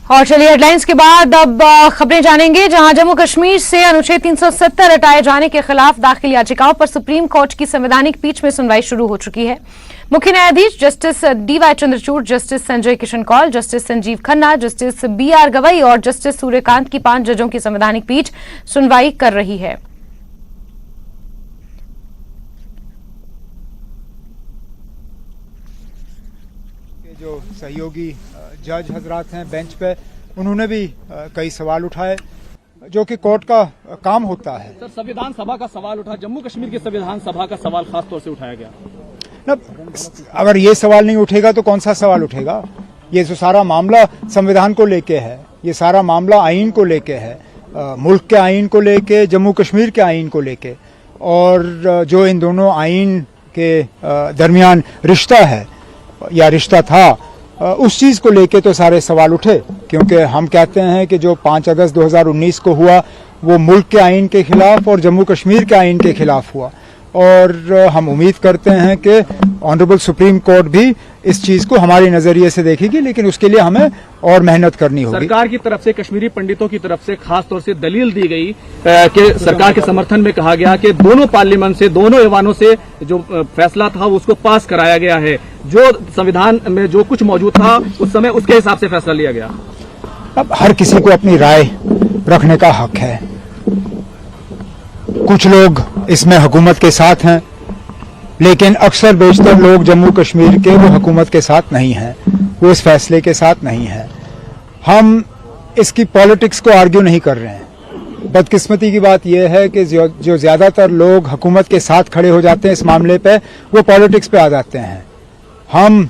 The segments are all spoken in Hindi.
और चलिए हेडलाइंस के बाद अब खबरें जानेंगे, जहां जम्मू कश्मीर से अनुच्छेद 370 हटाए जाने के खिलाफ दाखिल याचिकाओं पर सुप्रीम कोर्ट की संवैधानिक पीठ में सुनवाई शुरू हो चुकी है। मुख्य न्यायाधीश justice DY Chandrachud, justice Sanjay Kishan Kaul, justice Sanjiv Khanna, justice BR Gavai और जस्टिस सूर्यकांत की 5 जजों की संवैधानिक पीठ सुनवाई कर रही है। जो सहयोगी जज हजरात हैं बेंच पे, उन्होंने भी कई सवाल उठाए जो कि कोर्ट का काम होता है। सर, संविधान सभा का सवाल उठा, जम्मू कश्मीर की संविधान सभा का सवाल खास तौर से उठाया गया ना। अगर ये सवाल नहीं उठेगा तो कौन सा सवाल उठेगा? ये जो सारा मामला संविधान को लेके है, ये सारा मामला आईन को लेके है, मुल्क के आईन को लेके, जम्मू कश्मीर के आईन को लेके, और जो इन दोनों आईन के दरमियान रिश्ता है या रिश्ता था, उस चीज को लेके तो सारे सवाल उठे। क्योंकि हम कहते हैं कि जो 5 अगस्त 2019 को हुआ वो मुल्क के आईन के खिलाफ और जम्मू कश्मीर के आईन के खिलाफ हुआ, और हम उम्मीद करते हैं कि ऑनरेबल सुप्रीम कोर्ट भी इस चीज को हमारे नजरिए से देखेगी, लेकिन उसके लिए हमें और मेहनत करनी होगी। सरकार की तरफ से, कश्मीरी पंडितों की तरफ से खास तौर से दलील दी गई कि सरकार के समर्थन में कहा गया कि दोनों पार्लियामेंट से, दोनों ऐवानों से जो फैसला था उसको पास कराया गया है, जो संविधान में जो कुछ मौजूद था उस समय उसके हिसाब से फैसला लिया गया। अब हर किसी को अपनी राय रखने का हक है। कुछ लोग इसमें हुकूमत के साथ हैं, लेकिन अक्सर बेशतर लोग जम्मू कश्मीर के वो हुकूमत के साथ नहीं हैं, वो इस फैसले के साथ नहीं हैं। हम इसकी पॉलिटिक्स को आर्ग्यू नहीं कर रहे हैं। बदकिस्मती की बात यह है कि जो ज्यादातर लोग हुकूमत के साथ खड़े हो जाते हैं इस मामले पे, वो पॉलिटिक्स पे आ जाते हैं। हम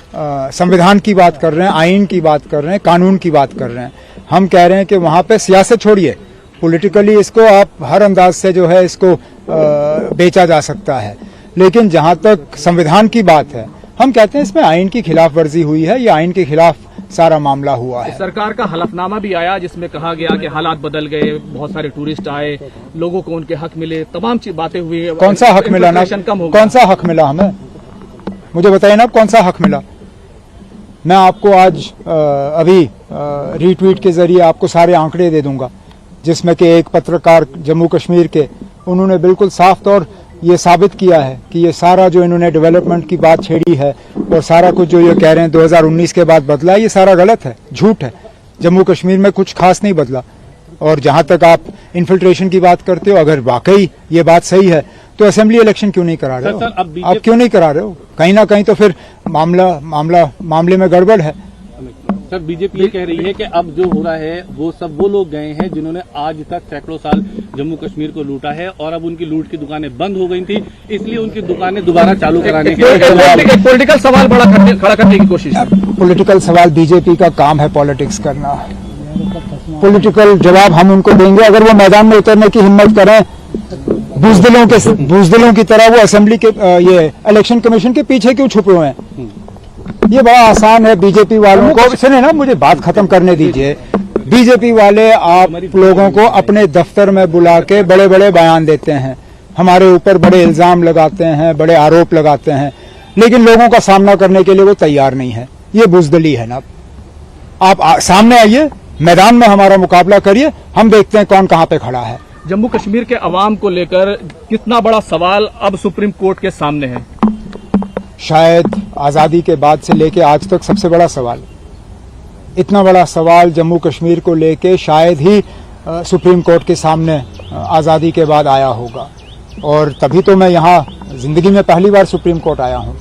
संविधान की बात कर रहे हैं, आईन की बात कर रहे हैं, कानून की बात कर रहे हैं। हम कह रहे हैं कि वहां पे सियासत छोड़िए, पॉलिटिकली इसको आप हर अंदाज से जो है इसको बेचा जा सकता है, लेकिन जहां तक संविधान की बात है, हम कहते हैं इसमें आईन की खिलाफ वर्जी हुई है, ये आईन के खिलाफ सारा मामला हुआ है। सरकार का हलफनामा भी आया जिसमें कहा गया कि हालात बदल गए, बहुत सारे टूरिस्ट आए, लोगों को उनके हक मिले, तमाम बातें हुई। कौन सा हक मिला ना? कौन सा हक मिला हमें? मुझे बताइए ना, कौन सा हक मिला? मैं आपको आज अभी रीट्वीट के जरिए आपको सारे आंकड़े दे दूंगा, जिसमें कि एक पत्रकार जम्मू कश्मीर के, उन्होंने बिल्कुल साफ तौर ये साबित किया है कि ये सारा जो इन्होंने डेवलपमेंट की बात छेड़ी है और सारा कुछ जो ये कह रहे हैं 2019 के बाद बदला, ये सारा गलत है, झूठ है। जम्मू कश्मीर में कुछ खास नहीं बदला। और जहां तक आप इन्फिल्ट्रेशन की बात करते हो, अगर वाकई ये बात सही है तो असेंबली इलेक्शन क्यों नहीं करा रहे हो? आप क्यों नहीं करा रहे हो? कहीं ना कहीं तो फिर मामले में गड़बड़ है। सर, बीजेपी ये कह रही है कि अब जो हो रहा है वो सब वो लोग गए हैं जिन्होंने आज तक सैकड़ों साल जम्मू कश्मीर को लूटा है, और अब उनकी लूट की दुकानें बंद हो गई थी, इसलिए उनकी दुकानें दोबारा चालू कराने के लिए पॉलिटिकल सवाल खड़ा करने की कोशिश। पॉलिटिकल सवाल, बीजेपी का काम है पॉलिटिक्स करना। पॉलिटिकल जवाब हम उनको देंगे अगर वो मैदान में उतरने की हिम्मत करें। बुजदिलों की तरह वो असेंबली के ये इलेक्शन कमीशन के पीछे क्यों छुपे हुए हैं? ये बड़ा आसान है बीजेपी वालों को। सुने ना, मुझे बात खत्म करने दीजिए। बीजेपी वाले आप लोगों को अपने दफ्तर में बुला के बड़े बड़े बयान देते हैं, हमारे ऊपर बड़े इल्जाम लगाते हैं, बड़े आरोप लगाते हैं, लेकिन लोगों का सामना करने के लिए वो तैयार नहीं है। ये बुजदिली है ना। आप सामने आइए, मैदान में हमारा मुकाबला करिए, हम देखते हैं कौन कहां पे खड़ा है। जम्मू कश्मीर के अवाम को लेकर कितना बड़ा सवाल अब सुप्रीम कोर्ट के सामने है? शायद आजादी के बाद से लेके आज तक सबसे बड़ा सवाल। इतना बड़ा सवाल जम्मू कश्मीर को लेके शायद ही सुप्रीम कोर्ट के सामने आजादी के बाद आया होगा, और तभी तो मैं यहाँ जिंदगी में पहली बार सुप्रीम कोर्ट आया हूँ।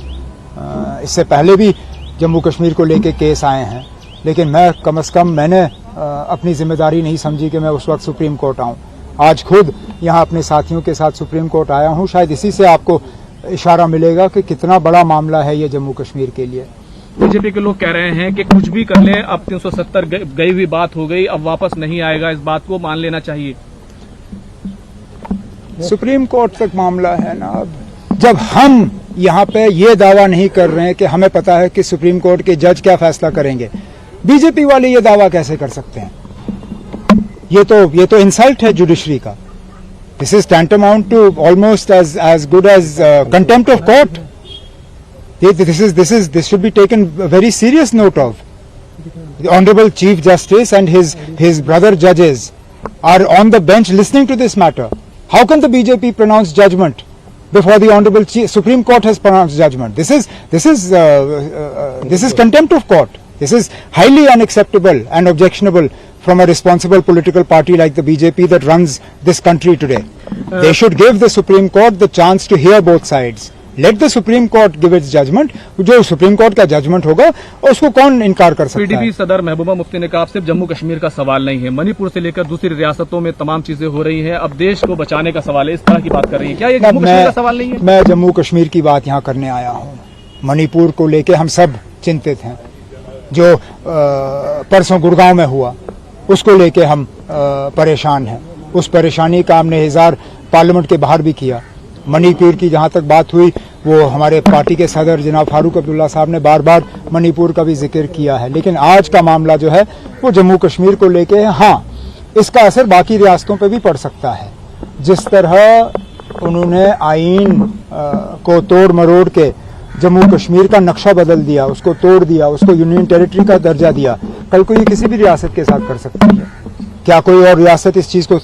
इससे पहले भी जम्मू कश्मीर को लेके केस आए हैं, लेकिन मैं कम से कम मैंने अपनी जिम्मेदारी नहीं समझी कि मैं उस वक्त सुप्रीम कोर्ट आऊँ। आज खुद यहाँ अपने साथियों के साथ सुप्रीम कोर्ट आया हूँ। शायद इसी से आपको इशारा मिलेगा कि कितना बड़ा मामला है ये जम्मू कश्मीर के लिए। बीजेपी के लोग कह रहे हैं कि कुछ भी कर लें, अब 370 गई हुई बात हो गई, अब वापस नहीं आएगा, इस बात को मान लेना चाहिए। सुप्रीम कोर्ट तक मामला है ना। अब जब हम यहाँ पे ये दावा नहीं कर रहे हैं कि हमें पता है कि सुप्रीम कोर्ट के जज क्या फैसला करेंगे, बीजेपी वाले ये दावा कैसे कर सकते हैं? ये तो इंसल्ट है जुडिशरी का। This is tantamount to almost as good as contempt of court. This should be taken a very serious note of. The Honorable Chief Justice and his brother judges are on the bench listening to this matter. How can the BJP pronounce judgment before the Honorable Supreme Court has pronounced judgment? This is contempt of court. This is highly unacceptable and objectionable from a responsible political party like the BJP that runs this country today. They should give the Supreme Court the chance to hear both sides. Let the Supreme Court give its judgment. जो Supreme Court का judgment होगा उसको कौन इनकार कर सकता है? पीडीपी सदर महबूबा मुफ्ती ने कहा अब सिर्फ जम्मू कश्मीर का सवाल नहीं है, मणिपुर से लेकर दूसरी रियासतों में तमाम चीजें हो रही हैं, अब देश को बचाने का सवाल है, इस तरह की बात कर रही है। क्या ये जम्मू कश्मीर का सवाल नहीं है? मैं जम्मू कश्मीर की बात यहाँ करने आया हूँ। मणिपुर को लेके हम सब चिंतित हैं। जो परसों गुड़गांव में हुआ उसको लेके हम परेशान हैं। उस परेशानी का हमने इज़हार पार्लियामेंट के बाहर भी किया। मणिपुर की जहाँ तक बात हुई वो हमारे पार्टी के सदर जनाब फारूक अब्दुल्ला साहब ने बार बार मणिपुर का भी जिक्र किया है, लेकिन आज का मामला जो है वो जम्मू कश्मीर को लेके है। हाँ, इसका असर बाकी रियासतों पे भी पड़ सकता है। जिस तरह उन्होंने आईन को तोड़ मरोड़ के जम्मू कश्मीर का नक्शा बदल दिया, उसको तोड़ दिया, उसको यूनियन टेरिटरी का दर्जा दिया, कल को ये किसी भी रियासत के साथ कर सकती है। क्या कोई और रियासत इस चीज को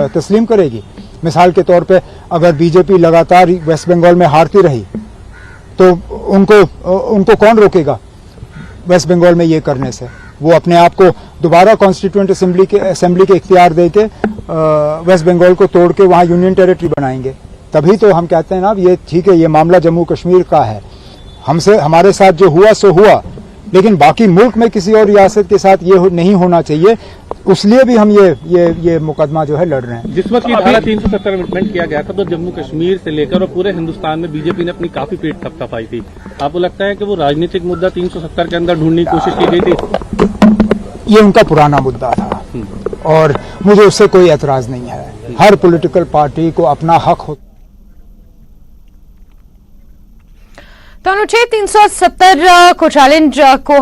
तस्लीम करेगी? मिसाल के तौर पे अगर बीजेपी लगातार वेस्ट बंगाल में हारती रही तो उनको कौन रोकेगा वेस्ट बंगाल में ये करने से? वो अपने आप को दोबारा कॉन्स्टिट्यूएंट असेंबली के इख्तियार दे के वेस्ट बंगाल को तोड़ के वहां यूनियन टेरिटरी बनाएंगे। तभी तो हम कहते हैं ना, ये ठीक है, ये मामला जम्मू कश्मीर का है, हमारे साथ जो हुआ सो हुआ, लेकिन बाकी मुल्क में किसी और रियासत के साथ ये नहीं होना चाहिए। उसलिए भी हम ये मुकदमा जो है लड़ रहे हैं। जिस वक्त धारा 370 इम्प्लीमेंट किया गया था तो जम्मू कश्मीर से लेकर और पूरे हिंदुस्तान में बीजेपी ने अपनी काफी पीठ थपथपाई थी। आपको लगता है कि वो राजनीतिक मुद्दा 370 के अंदर ढूंढने की कोशिश की गई थी? ये उनका पुराना मुद्दा था और मुझे उससे कोई एतराज नहीं है। हर पॉलिटिकल पार्टी को अपना हक होता। तो अनुच्छेद 370 को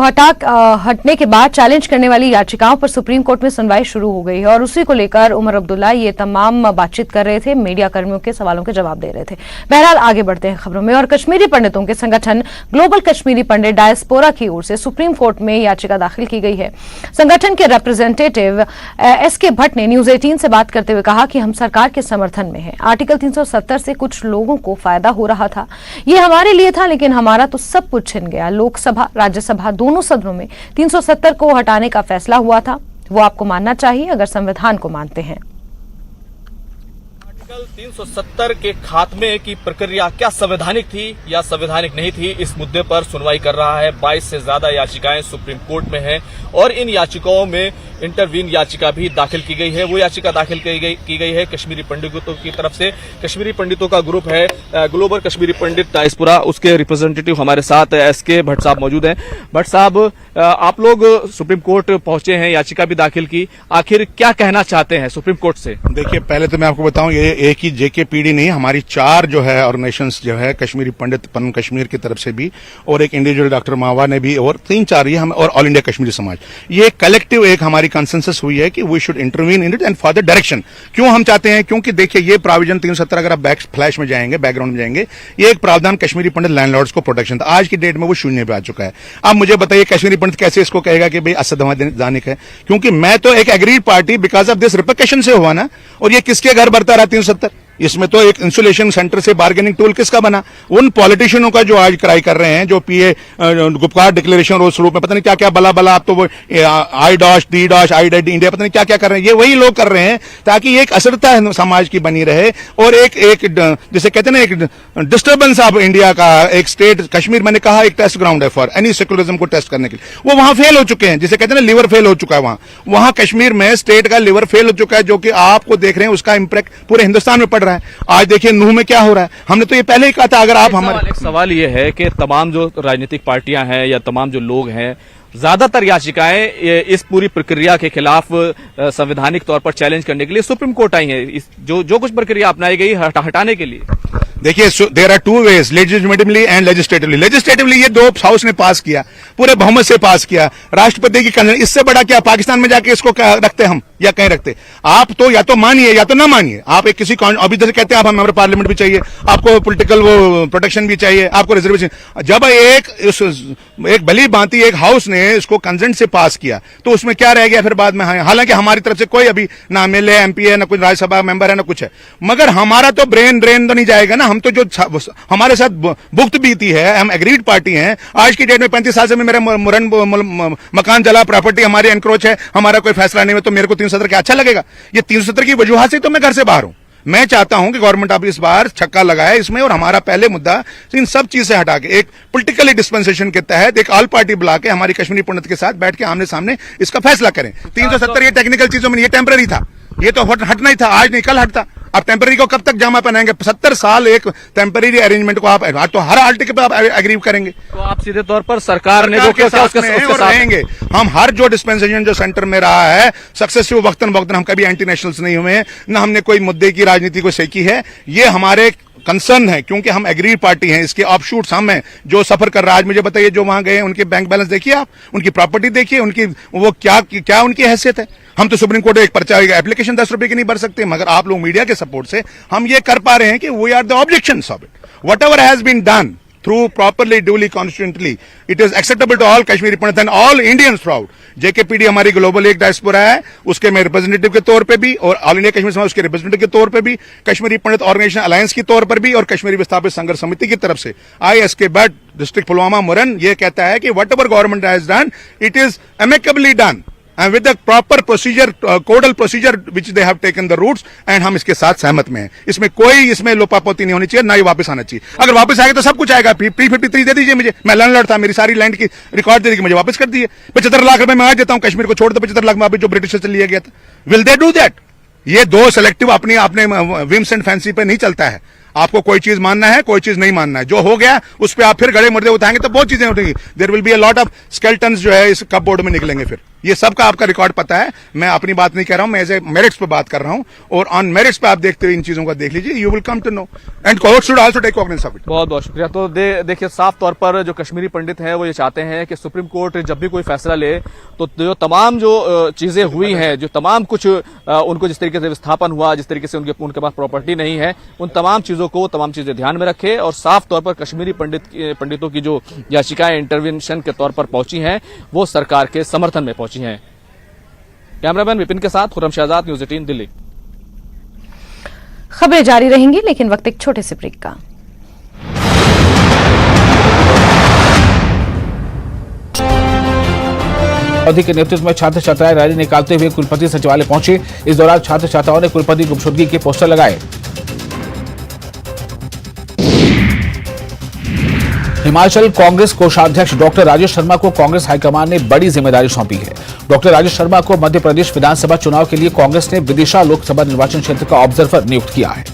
हटने के बाद चैलेंज करने वाली याचिकाओं पर सुप्रीम कोर्ट में सुनवाई शुरू हो गई है और उसी को लेकर उमर अब्दुल्ला ये तमाम बातचीत कर रहे थे, मीडिया कर्मियों के सवालों के जवाब दे रहे थे। बहरहाल आगे बढ़ते हैं खबरों में। और कश्मीरी पंडितों के संगठन ग्लोबल कश्मीरी पंडित डायस्पोरा की ओर से सुप्रीम कोर्ट में याचिका दाखिल की गई है। संगठन के रिप्रेजेंटेटिव एसके भट्ट ने न्यूज 18 से बात करते हुए कहा कि हम सरकार के समर्थन में हैं। आर्टिकल 370 से कुछ लोगों को फायदा हो रहा था, ये हमारे लिए था, लेकिन हमारा तो सब कुछ छिन गया। लोकसभा राज्यसभा दोनों सदनों में 370 को हटाने का फैसला हुआ था, वो आपको मानना चाहिए अगर संविधान को मानते हैं। आर्टिकल 370 के खात्मे की प्रक्रिया क्या संवैधानिक थी या संवैधानिक नहीं थी, इस मुद्दे पर सुनवाई कर रहा है। 22 से ज्यादा याचिकाएं सुप्रीम कोर्ट में हैं और इन याचिकाओं में इंटरवीन याचिका भी दाखिल की गई है। वो याचिका दाखिल की गई है कश्मीरी पंडितों की तरफ से। कश्मीरी पंडितों का ग्रुप है ग्लोबल कश्मीरी पंडित डायस्पोरा, उसके रिप्रेजेंटेटिव हमारे साथ एसके भट्ट साहब मौजूद हैं। भट्ट साहब, आप लोग सुप्रीम कोर्ट पहुंचे हैं, याचिका भी दाखिल की, आखिर क्या कहना चाहते हैं सुप्रीम कोर्ट से? देखिए, पहले तो मैं आपको बताऊं, ये एक ही जेकेपीडी नहीं, हमारी 4 जो है ऑर्गेनाइजेशंस जो है, कश्मीरी पंडित पन कश्मीर की तरफ से भी और एक इंडिविजुअल डॉक्टर मावा ने भी और 3-4 ये हम और ऑल इंडिया कश्मीरी समाज, ये कलेक्टिव एक हमारी कंसेंसस हुई है कि we should intervene in it and for the direction. क्यों हम चाहते हैं? क्योंकि देखिए, ये प्रोविजन 370 अगर आप बैक फ्लैश में जाएंगे, बैकग्राउंड में जाएंगे, ये एक प्रावधान कश्मीरी पंडित लैंडलॉर्ड्स को प्रोटेक्शन था। आज की डेट में वो 0 पे आ चुका है। अब मुझे बताइए, कश्मीरी पंडित कैसे इसको कहेगा कि भाई असंवैधानिक है? क्योंकि मैं तो एक agreed party because of this repercussion से हुआ ना, और ये किसके घर बढ़ता रहा 370? इसमें तो एक इंसुलेशन सेंटर से बार्गेनिंग टूल किसका बना? उन पॉलिटिशियनों का जो आज क्राई कर रहे हैं, जो पीए गुप्कार डिक्लेरेशन और स्वरूप में पता नहीं क्या क्या बला बला, आप तो वो I dash D dash I डेड इंडिया पता नहीं क्या क्या कर रहे हैं, ये वही लोग कर रहे हैं ताकि एक असरता समाज की बनी रहे और एक जिसे कहते हैं ना, एक डिस्टर्बेंस ऑफ इंडिया का एक स्टेट। कश्मीर मैंने कहा एक टेस्ट ग्राउंड है फॉर एनी सेकुलरिज्म को टेस्ट करने के लिए। वो वहां फेल हो चुके हैं, जिसे कहते हैं ना लिवर फेल हो चुका है। वहां कश्मीर में स्टेट का लिवर फेल हो चुका है, जो कि आपको देख रहे हैं, उसका इंपैक्ट पूरे हिंदुस्तान में पड़ रहा है। आज देखिए नूह में क्या हो रहा है, हमने तो ये पहले ही कहा था। अगर आप हमारे एक सवाल ये है कि तमाम जो राजनीतिक पार्टियां हैं या तमाम जो लोग हैं, ज्यादातर याचिकाएं इस पूरी प्रक्रिया के खिलाफ संवैधानिक तौर पर चैलेंज करने के लिए सुप्रीम कोर्ट आई है, जो कुछ प्रक्रिया अपनाई गई हटाने के लिए। देखिए, देयर आर 2 वेज, लेजिस्लेटिवली एंड लेजिस्लेटिवली। लेजिस्लेटिवली ये 2 हाउस ने पास किया, पूरे बहुमत से पास किया, राष्ट्रपति की कंसर्न। इससे बड़ा क्या पाकिस्तान में जाके इसको रखते हम? या कहीं रखते। आप तो या तो मानिए या तो ना मानिए। आप एक किसी अभी जैसे कहते हैं आप हमें पार्लियामेंट भी चाहिए, आपको पॉलिटिकल वो प्रोटेक्शन भी चाहिए, आपको रिजर्वेशन। जब एक भली भांति एक हाउस ने इसको कंसेंट से पास किया तो उसमें क्या रह गया फिर बाद में? हालांकि हमारी तरफ से कोई अभी ना एमएलए एमपी है, ना कुछ राज्यसभा मेंबर है, ना कुछ है, मगर हमारा तो ब्रेन ड्रेन तो नहीं जाएगा ना। हम तो जो हमारे साथ भुक्त बीती है, हम एग्रीड पार्टी हैं। आज की डेट में 35 साल से मेरा मुरन मकान जला, प्रॉपर्टी हमारी एनक्रोच है, हमारा कोई फैसला नहीं है, तो मेरे को 370 क्या अच्छा लगेगा? ये 370 की वजूहत से तो मैं घर से बाहर हूं। मैं चाहता हूं कि गवर्नमेंट अब इस बार छक्का लगाए इसमें, और हमारा पहले मुद्दा इन सब चीज से हटा के एक पॉलिटिकली डिस्पेंसेशन के तहत एक ऑल पार्टी बुला के हमारी कश्मीरी पंडित के साथ बैठ के आमने सामने इसका फैसला करें। 370 ये टेक्निकल चीजों में, ये टेम्पररी था, ये तो हटना ही था, आज नहीं कल हटता। आप टेम्पररी को कब तक जामा पहनाएंगे? 70 साल एक टेम्पररी अरेंजमेंट को आप तो हर आर्टिकल पे आप एग्री करेंगे। तो आप सीधे तौर पर सरकार ने जो के साथ रहेंगे। हम हर जो डिस्पेंसेशन जो सेंटर में रहा है सक्सेसिव वक्तन वक्तन, हम कभी एंटी नेशनल्स नहीं हुए हैं, ना हमने कोई मुद्दे की राजनीति को सेकी है। ये हमारे कंसर्न है क्योंकि हम एग्री पार्टी हैं, इसके ऑफशूट्स हम हैं जो सफर कर रहा है। आज मुझे बताइए, जो वहां गए उनके बैंक बैलेंस देखिए, आप उनकी प्रॉपर्टी देखिए, उनकी वो क्या उनकी हैसियत है। हम तो सुप्रीम कोर्ट एक पर्चा एप्लीकेशन 10 रुपए की नहीं भर सकते, मगर आप लोग मीडिया के सपोर्ट से हम ये कर पा रहे हैं कि we are the objections of it. Whatever has been done through properly duly constitutionally it is acceptable to all Kashmiri Pandits and all Indians throughout। JKPD हमारी ग्लोबल एक डायस्पोरा है, उसके मैं रिप्रेजेंटेटिव के तौर पे भी, और ऑल इंडिया कश्मीर समाज उसके रिप्रेजेंटेटिव के तौर पे भी, कश्मीरी पंडित ऑर्गेनाइजेशन अलायंस के तौर पर भी, और कश्मीरी विस्थापित संघर्ष समिति की तरफ से ISK बट डिस्ट्रिक्ट पुलवामा मुरन ये कहता है कि whatever government has done it is amicably done and with the proper procedure, codal procedure which they have taken the routes, and हम इसके साथ सहमत में हैं। इसमें कोई इसमें लोपापोती नहीं होनी चाहिए, ना ही वापस आना चाहिए। अगर वापस आएगा तो सब कुछ आएगा। P53 दे दीजिए मुझे, मैं लैंडलॉर्ड था, मेरी सारी लैंड की रिकॉर्ड दे दीजिए, मुझे वापस कर दीजिए। 75 लाख रुपए मैं आज देता हूं, कश्मीर को छोड़ दो 75 लाख वापस जो ब्रिटिश से लिया गया था। Will they do that? ये दो सेलेक्टिव अपने विम्स एंड फैंसी पे नहीं चलता है। आपको कोई चीज मानना है, कोई चीज नहीं मानना है। जो हो गया उस पर आप फिर गड़े मुर्दे उठाएंगे तो बहुत चीजें उठेंगी। There will be a lot of skeletons जो है इस कपबोर्ड में निकलेंगे। फिर ये सब का आपका रिकॉर्ड पता है। मैं अपनी बात नहीं कर रहा हूं, मैं एज ए मेरिट्स पे बात कर रहा हूं, और ऑन मेरिट्स पे आप देखते हुए इन चीजों का देख लीजिए, you will come to know and court should also take cognizance of it. बहुत बहुत शुक्रिया। तो देखिए, साफ तौर पर जो कश्मीरी पंडित हैं वो ये चाहते हैं कि सुप्रीम कोर्ट जब भी कोई फैसला ले तो जो तमाम जो चीजें हुई हैं, जो तमाम कुछ उनको जिस तरीके से विस्थापन हुआ, जिस तरीके से उनके पास प्रॉपर्टी नहीं है, उन तमाम चीजों को तमाम चीजें ध्यान में रखे, और साफ तौर पर कश्मीरी पंडितों की जो याचिकाएं इंटरवेंशन के तौर पर पहुंची हैं वो सरकार के समर्थन में पहुंची हैं। कैमरामैन विपिन के साथ खुर्रम शहजाद, न्यूज़ 18 दिल्ली। खबरें जारी रहेंगी, लेकिन वक्त एक छोटे से ब्रेक का। मोदी के नेतृत्व में छात्र छात्राएं रैली निकालते हुए कुलपति सचिवालय पहुंचे। इस दौरान छात्र छात्राओं ने कुलपति गुमशुदगी के पोस्टर लगाए। हिमाचल कांग्रेस कोषाध्यक्ष डॉक्टर राजेश शर्मा को कांग्रेस हाईकमान ने बड़ी जिम्मेदारी सौंपी है। डॉक्टर राजेश शर्मा को मध्य प्रदेश विधानसभा चुनाव के लिए कांग्रेस ने विदिशा लोकसभा निर्वाचन क्षेत्र का ऑब्जर्वर नियुक्त किया है।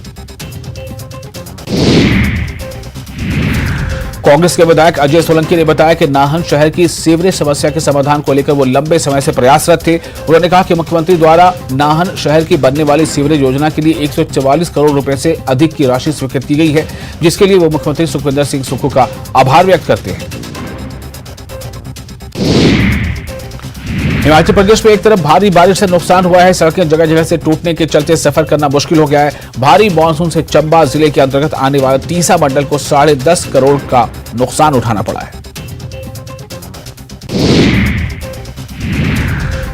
कांग्रेस के विधायक अजय सोलंकी ने बताया कि नाहन शहर की सीवरेज समस्या के समाधान को लेकर वो लंबे समय से प्रयासरत थे। उन्होंने कहा कि मुख्यमंत्री द्वारा नाहन शहर की बनने वाली सीवरेज योजना के लिए 144 करोड़ रुपए से अधिक की राशि स्वीकृत की गई है, जिसके लिए वो मुख्यमंत्री सुखविंदर सिंह सुक्खू का आभार व्यक्त करते हैं। हिमाचल प्रदेश में एक तरफ भारी बारिश से नुकसान हुआ है, सड़कें जगह जगह से टूटने के चलते सफर करना मुश्किल हो गया है। भारी मानसून से चंबा जिले के अंतर्गत आने वाले तीसा मंडल को 10.5 करोड़ का नुकसान उठाना पड़ा है।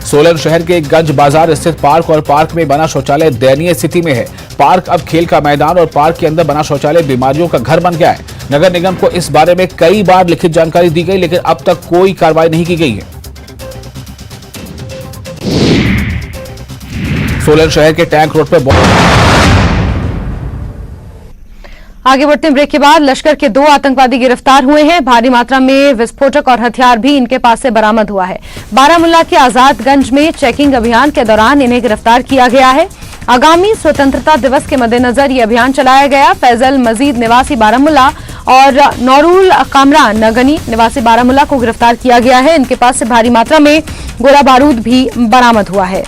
सोलन शहर के गंज बाजार स्थित पार्क और पार्क में बना शौचालय दयनीय स्थिति में है। पार्क अब खेल का मैदान और पार्क के अंदर बना शौचालय बीमारियों का घर बन गया है। नगर निगम को इस बारे में कई बार लिखित जानकारी दी गई, लेकिन अब तक कोई कार्रवाई नहीं की गई है। सोलन शहर के टैंक रोड पर आगे बढ़ते हैं ब्रेक के बाद। लश्कर के 2 आतंकवादी गिरफ्तार हुए हैं। भारी मात्रा में विस्फोटक और हथियार भी इनके पास से बरामद हुआ है। बारामुल्ला के आजादगंज में चेकिंग अभियान के दौरान इन्हें गिरफ्तार किया गया है। आगामी स्वतंत्रता दिवस के मद्देनजर ये अभियान चलाया गया। फैजल मजीद निवासी बारामुल्ला और नौरुल कामरान नगनी निवासी बारामुल्ला को गिरफ्तार किया गया है। इनके पास से भारी मात्रा में गोला बारूद भी बरामद हुआ है।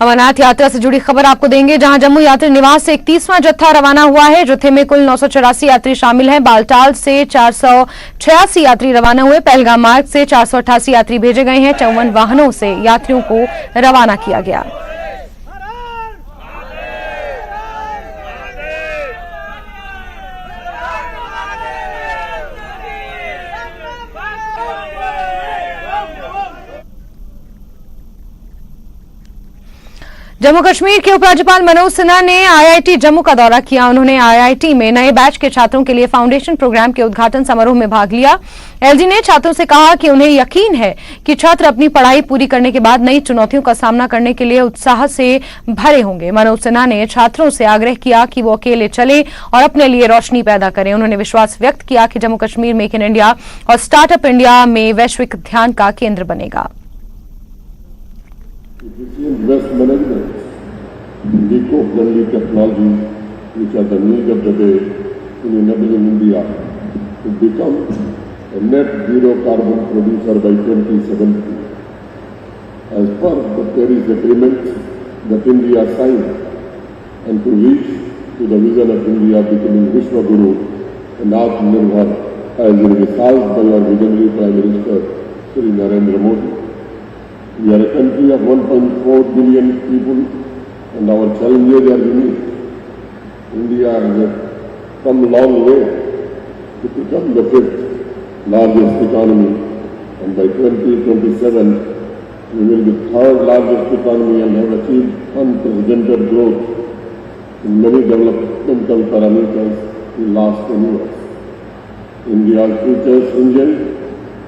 अमरनाथ यात्रा से जुड़ी खबर आपको देंगे, जहां जम्मू यात्री निवास से 31वां जत्था रवाना हुआ है। जत्थे में कुल 984 यात्री शामिल हैं। बालटाल से 486 यात्री रवाना हुए। पहलगाम मार्ग से 488 यात्री भेजे गए हैं। 54 वाहनों से यात्रियों को रवाना किया गया। जम्मू कश्मीर के उपराज्यपाल मनोज सिन्हा ने आईआईटी जम्मू का दौरा किया। उन्होंने आईआईटी में नए बैच के छात्रों के लिए फाउंडेशन प्रोग्राम के उद्घाटन समारोह में भाग लिया। एलजी ने छात्रों से कहा कि उन्हें यकीन है कि छात्र अपनी पढ़ाई पूरी करने के बाद नई चुनौतियों का सामना करने के लिए उत्साह से भरे होंगे। मनोज सिन्हा ने छात्रों से आग्रह किया कि वो अकेले चलें और अपने लिए रोशनी पैदा करें। उन्होंने विश्वास व्यक्त किया कि Jammu Kashmir make in India और स्टार्टअप इंडिया में वैश्विक ध्यान का केंद्र बनेगा। Invest management, eco-friendly technologies which are the need of the day in enabling India to become a net zero carbon producer by 2070. As per the Paris Agreement that India signed, and to reach to the vision of India becoming Vishwa Guru and Atmanirbhar as resolved by our visionary Prime Minister Shri Narendra Modi. We are a country of 1.4 billion people and our challenges are unique. India has come a long way to become the 5th largest economy, and by 2027 we will be 3rd largest economy and have achieved unprecedented growth in many developmental parameters in the last 10 years. India's future hinges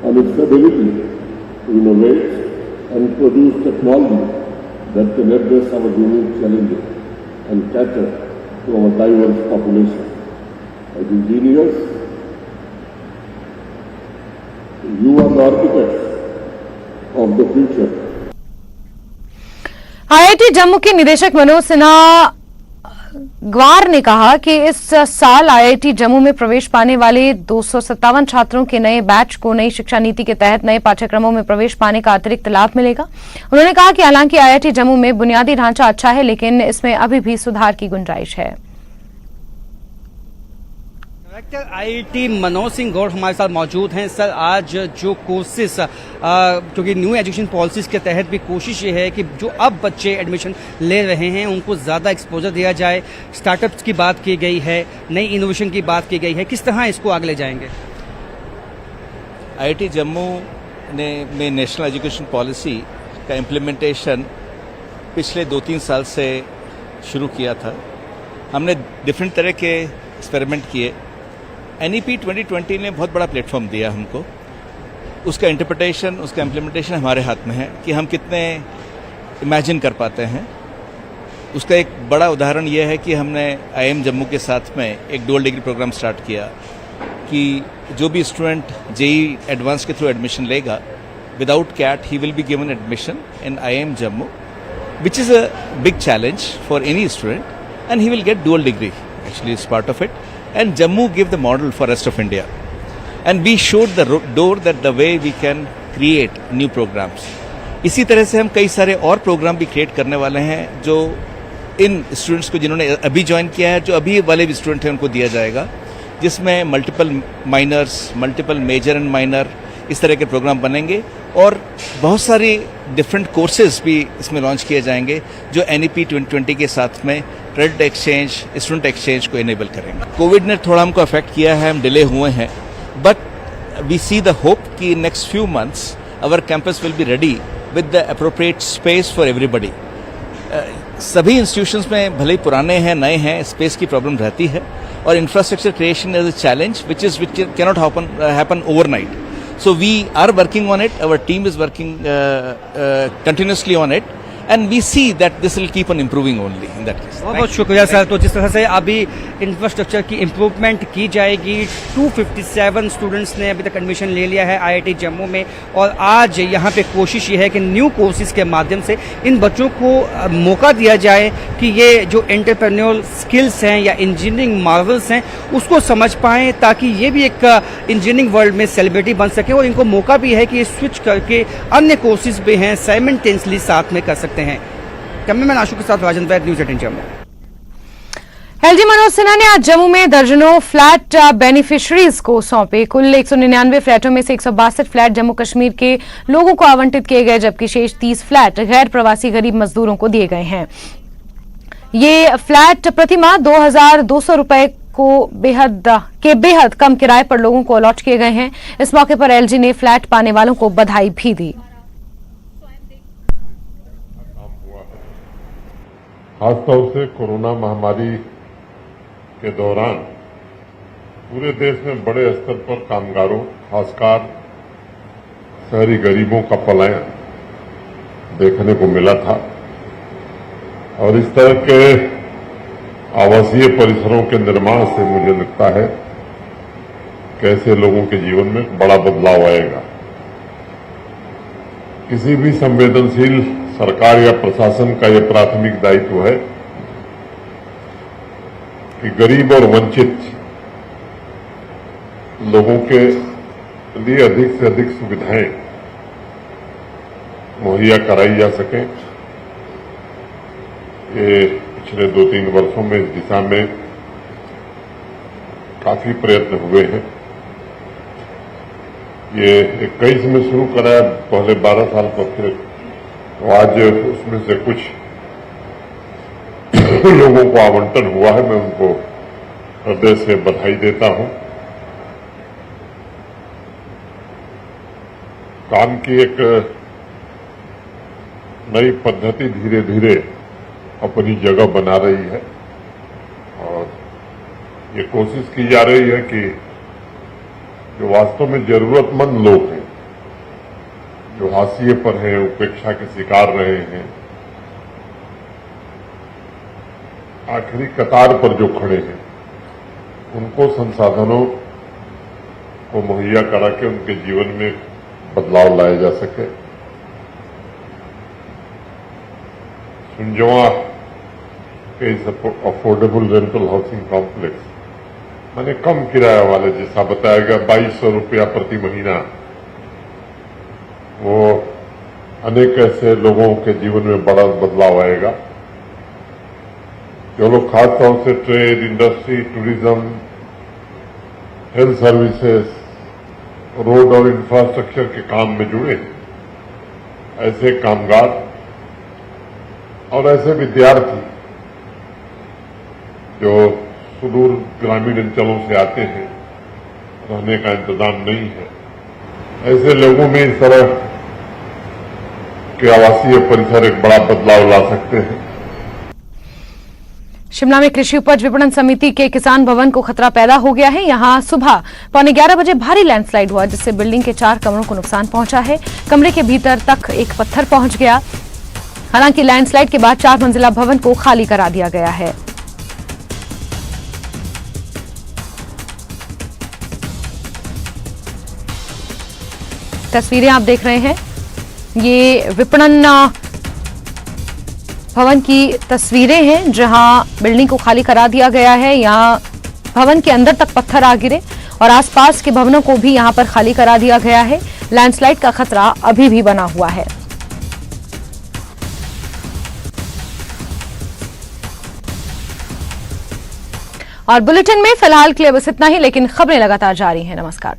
on its ability to innovate and produce technology that can address our unique challenges and cater to our diverse population. As engineers, you are the architects of the future. IIT Jammu के निदेशक मनोज सिन्हा ग्वार ने कहा कि इस साल आईआईटी जम्मू में प्रवेश पाने वाले 257 छात्रों के नए बैच को नई शिक्षा नीति के तहत नए पाठ्यक्रमों में प्रवेश पाने का अतिरिक्त लाभ मिलेगा। उन्होंने कहा कि हालांकि आईआईटी जम्मू में बुनियादी ढांचा अच्छा है, लेकिन इसमें अभी भी सुधार की गुंजाइश है। डायरेक्टर आईआईटी मनोज सिंह गौड़ हमारे साथ मौजूद हैं। सर, आज जो कोर्सेस क्योंकि न्यू एजुकेशन पॉलिसीज के तहत भी कोशिश ये है कि जो अब बच्चे एडमिशन ले रहे हैं उनको ज़्यादा एक्सपोजर दिया जाए। स्टार्टअप्स की बात की गई है, नई इनोवेशन की बात की गई है, किस तरह इसको आगे ले जाएंगे? आईआईटी जम्मू में नेशनल एजुकेशन पॉलिसी का इम्प्लीमेंटेशन पिछले 2-3 साल से शुरू किया था। हमने डिफरेंट तरह के एक्सपेरिमेंट किए। एनईपी 2020 ने बहुत बड़ा प्लेटफॉर्म दिया हमको। उसका इंटरप्रिटेशन, उसका इम्प्लीमेंटेशन हमारे हाथ में है कि हम कितने इमेजिन कर पाते हैं। उसका एक बड़ा उदाहरण यह है कि हमने आईएम जम्मू के साथ में एक डुअल डिग्री प्रोग्राम स्टार्ट किया कि जो भी स्टूडेंट जेईई एडवांस के थ्रू एडमिशन लेगा, without CAT he will be given admission in IIM Jammu, which is a big challenge for any student, and he will get dual degree actually is part of it, and Jammu gave the model for rest of India, and we showed the door that the way we can create new programs. इसी तरह से हम कई सारे और प्रोग्राम भी क्रिएट करने वाले हैं जो इन स्टूडेंट्स को जिन्होंने अभी ज्वाइन किया है, जो अभी वाले भी स्टूडेंट हैं उनको दिया जाएगा, जिसमें multiple minors, multiple major and minor इस तरह के प्रोग्राम बनेंगे, और बहुत सारी डिफरेंट कोर्सेज भी इसमें लॉन्च किए जाएंगे जो एनईपी 2020 के साथ में क्रेडिट एक्सचेंज, स्टूडेंट एक्सचेंज को इनेबल करेंगे। कोविड ने थोड़ा हमको अफेक्ट किया है, हम डिले हुए हैं, but we see the hope कि next few months our campus will be ready with the appropriate space for everybody. सभी इंस्टीट्यूशंस में भले ही पुराने हैं, नए हैं, स्पेस की प्रॉब्लम रहती है, और infrastructure creation is a challenge which cannot happen overnight. So we are working on it. Our team is working continuously on it, and we see that this will keep on improving only in that case. बहुत बहुत शुक्रिया सर। तो जिस तरह से अभी इंफ्रास्ट्रक्चर की इम्प्रूवमेंट की जाएगी, 257 स्टूडेंट्स ने अभी तक एडमिशन ले लिया है आईआईटी जम्मू में, और आज यहाँ पे कोशिश ये है कि न्यू कोर्सेज के माध्यम से इन बच्चों को मौका दिया जाए कि ये जो एंटरप्रेन्योरल स्किल्स हैं या इंजीनियरिंग मार्वल्स हैं उसको समझ पाएँ, ताकि ये भी एक इंजीनियरिंग वर्ल्ड में सेलिब्रिटी बन सके, और इनको मौका भी है कि ये स्विच करके अन्य कोर्सेज भी हैं साइमल्टेनियसली साथ में कर सकते हैं। कैमरामैन आशु के साथ राजन वैद, न्यूज़ 18 जम्मू। एलजी मनोज सिन्हा ने आज जम्मू में दर्जनों फ्लैट बेनिफिशरीज को सौंपे। कुल 199 फ्लैटों में से 162 फ्लैट जम्मू कश्मीर के लोगों को आवंटित किए गए, जबकि शेष 30 फ्लैट गैर प्रवासी गरीब मजदूरों को दिए गए हैं। ये फ्लैट प्रतिमाह 2,200 रुपए को बेहद कम किराए पर लोगों को अलॉट किए गए हैं। इस मौके पर एलजी ने फ्लैट पाने वालों को बधाई भी दी। खासतौर से कोरोना महामारी के दौरान पूरे देश में बड़े स्तर पर कामगारों, खासकर शहरी गरीबों का पलायन देखने को मिला था और इस तरह के आवासीय परिसरों के निर्माण से मुझे लगता है कि ऐसे लोगों के जीवन में बड़ा बदलाव आएगा। किसी भी संवेदनशील सरकार या प्रशासन का यह प्राथमिक दायित्व है कि गरीब और वंचित लोगों के लिए अधिक से अधिक सुविधाएं मुहैया कराई जा सकें। ये पिछले 2-3 वर्षों में इस दिशा में काफी प्रयत्न हुए हैं। ये 21 में शुरू कराया, पहले 12 साल पर फिर, तो आज उसमें से कुछ लोगों को आवंटन हुआ है। मैं उनको हृदय से बधाई देता हूं। काम की एक नई पद्धति धीरे धीरे अपनी जगह बना रही है और ये कोशिश की जा रही है कि जो वास्तव में जरूरतमंद लोग हैं, जो हाशिए पर हैं, उपेक्षा के शिकार रहे हैं, आखिरी कतार पर जो खड़े हैं, उनको संसाधनों को मुहैया करा के उनके जीवन में बदलाव लाया जा सके। सुंजवा के इस अफोर्डेबल रेंटल हाउसिंग कॉम्प्लेक्स, मैंने कम किराया वाले, जैसा बताया गया 2200 रुपया प्रति महीना, वो अनेक ऐसे लोगों के जीवन में बड़ा बदलाव आएगा। जो लोग खासतौर से trade, industry, tourism, health services, road और इंफ्रास्ट्रक्चर के काम में जुड़े हैं, ऐसे कामगार और ऐसे विद्यार्थी जो सुदूर ग्रामीण अंचलों से आते हैं, रहने का इंतजाम नहीं है, ऐसे लोगों में इस तरह के आवासीय परिसर एक बड़ा बदलाव ला सकते हैं। शिमला में कृषि उपज विपणन समिति के किसान भवन को खतरा पैदा हो गया है। यहां सुबह 11:15 बजे भारी लैंडस्लाइड हुआ, जिससे बिल्डिंग के 4 कमरों को नुकसान पहुंचा है। कमरे के भीतर तक एक पत्थर पहुंच गया। हालांकि लैंडस्लाइड के बाद 4 मंजिला भवन को खाली करा दिया गया है। तस्वीरें आप देख रहे हैं, ये विपणन भवन की तस्वीरें हैं जहां बिल्डिंग को खाली करा दिया गया है। यहां भवन के अंदर तक पत्थर आ गिरे और आसपास के भवनों को भी यहां पर खाली करा दिया गया है। लैंडस्लाइड का खतरा अभी भी बना हुआ है। और बुलेटिन में फिलहाल के लिए बस इतना ही, लेकिन खबरें लगातार जारी हैं। नमस्कार।